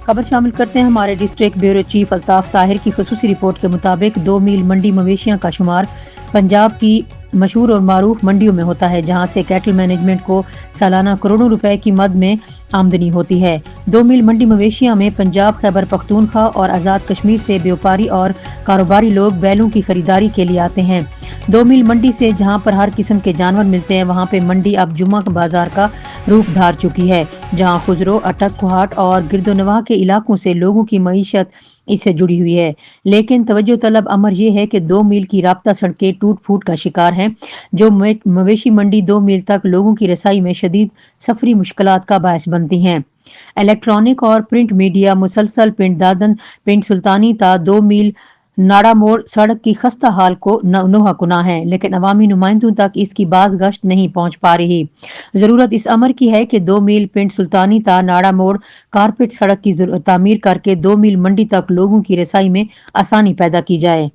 خبر شامل کرتے ہیں ہمارے district bureau chief Altaf Tahir کی خصوصی رپورٹ کے مطابق 2 میل منڈی مویشیاں کا شمار پنجاب کی مشہور اور معروف منڈیوں میں ہوتا ہے، جہاں سے کیٹل مینجمنٹ کو سالانہ کروڑوں روپے کی مد میں آمدنی ہوتی ہے۔ 2 میل منڈی مویشیاں میں پنجاب، خیبر پختونخوا اور آزاد کشمیر سے بیوپاری اور کاروباری لوگ بیلوں کی خریداری کے لیے آتے ہیں۔ 2 میل منڈی سے جہاں پر ہر قسم کے جانور ملتے ہیں، وہاں پہ منڈی اب جمعہ بازار کا روپ دھار چکی ہے، جہاں خضرو، اٹک، کوہاٹ اور گرد و نواح کے علاقوں سے لوگوں کی معیشت اس سے جڑی ہوئی ہے۔ لیکن توجہ طلب امر یہ ہے کہ 2 میل کی رابطہ سڑکیں ٹوٹ پھوٹ کا شکار ہیں، جو مویشی منڈی 2 میل تک لوگوں کی رسائی میں شدید سفری مشکلات کا باعث بنتی ہیں۔ الیکٹرانک اور پرنٹ میڈیا مسلسل پنڈ دادن، پنڈ سلطانی تا 2 میل ناڑا موڑ سڑک کی خستہ حال کو نوحہ کناں ہے، لیکن عوامی نمائندوں تک اس کی باز گشت نہیں پہنچ پا رہی۔ ضرورت اس امر کی ہے کہ 2 میل پنڈ سلطانی تا ناڑا موڑ کارپیٹ سڑک کی تعمیر کر کے 2 میل منڈی تک لوگوں کی رسائی میں آسانی پیدا کی جائے۔